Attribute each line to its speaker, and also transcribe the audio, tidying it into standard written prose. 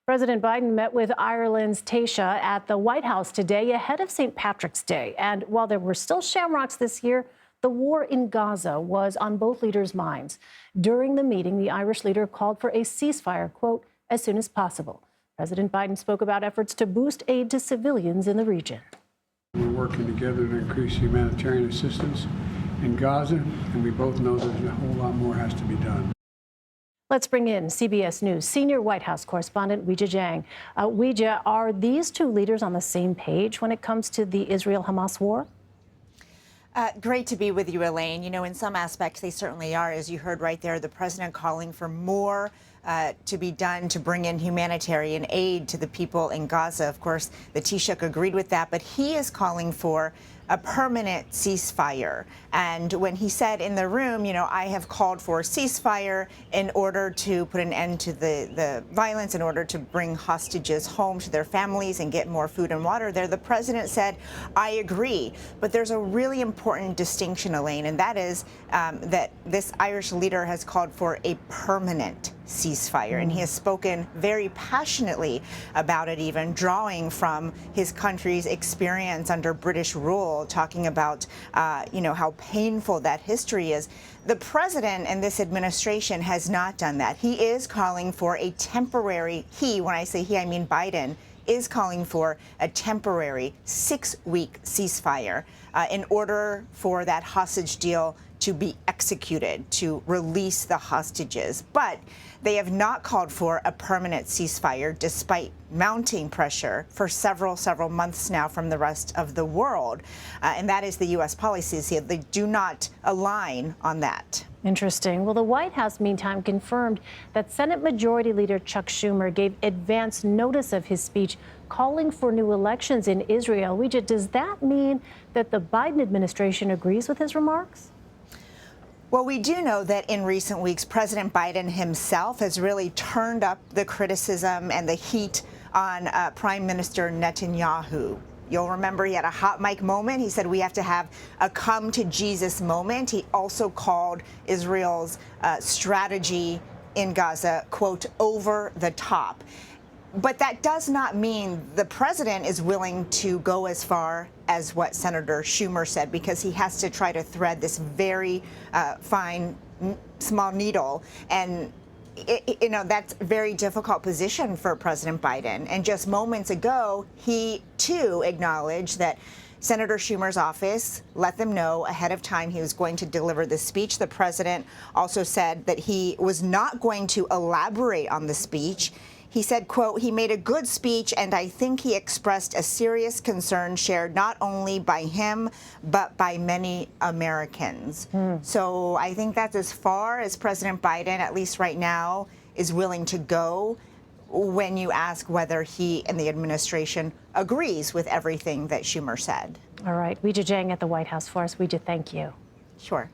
Speaker 1: President Biden met with Ireland's Taoiseach at the White House today ahead of St. Patrick's Day. And while there were still shamrocks this year, the war in Gaza was on both leaders' minds. During the meeting, the Irish leader called for a ceasefire, quote, as soon as possible. President Biden spoke about efforts to boost aid to civilians in the region.
Speaker 2: We're working together to increase humanitarian assistance in Gaza, and we both know there's a whole lot more has to be done.
Speaker 1: Let's bring in CBS News senior White House correspondent Weijia Jiang. Weijia, are these two leaders on the same page when it comes to the Israel-Hamas war?
Speaker 3: Great to be with you, Elaine. You know, in some aspects, they certainly are. As you heard right there, the president calling for more to be done to bring in humanitarian aid to the people in Gaza. Of course, the Taoiseach agreed with that, but he is calling for a permanent ceasefire. And when he said in the room, you know, I have called for a ceasefire in order to put an end to the violence, in order to bring hostages home to their families and get more food and water there, the president said, I agree. But there's a really important distinction, Elaine, and that is that this Irish leader has called for a permanent ceasefire. And he has spoken very passionately about it, even drawing from his country's experience under British rule, talking about, you know, how painful that history is. The president and this administration has not done that. He is calling for a temporary, when I say he, I mean Biden, is calling for a temporary 6-week ceasefire in order for that hostage deal to be executed, to release the hostages. But they have not called for a permanent ceasefire, despite mounting pressure for several months now from the rest of the world. And that is the U.S. policies here. They do not align on that.
Speaker 1: Interesting. Well, the White House, meantime, confirmed that Senate Majority Leader Chuck Schumer gave advance notice of his speech calling for new elections in Israel. Weijia, does that mean that the Biden administration agrees with his remarks?
Speaker 3: Well, we do know that in recent weeks, President Biden himself has really turned up the criticism and the heat on Prime Minister Netanyahu. You'll remember he had a hot mic moment. He said we have to have a come to Jesus moment. He also called Israel's strategy in Gaza, quote, over the top. But that does not mean the president is willing to go as far as what Senator Schumer said, because he has to try to thread this very fine, small needle. And, you know, that's a very difficult position for President Biden. And just moments ago, he, too, acknowledged that Senator Schumer's office let them know ahead of time he was going to deliver the speech. The president also said that he was not going to elaborate on the speech. He said, quote, he made a good speech, and I think he expressed a serious concern shared not only by him, but by many Americans. So I think that's as far as President Biden, at least right now, is willing to go when you ask whether he and the administration agrees with everything that Schumer said.
Speaker 1: All right. Weijia Jiang at the White House for us. Weijia, thank you.
Speaker 3: Sure.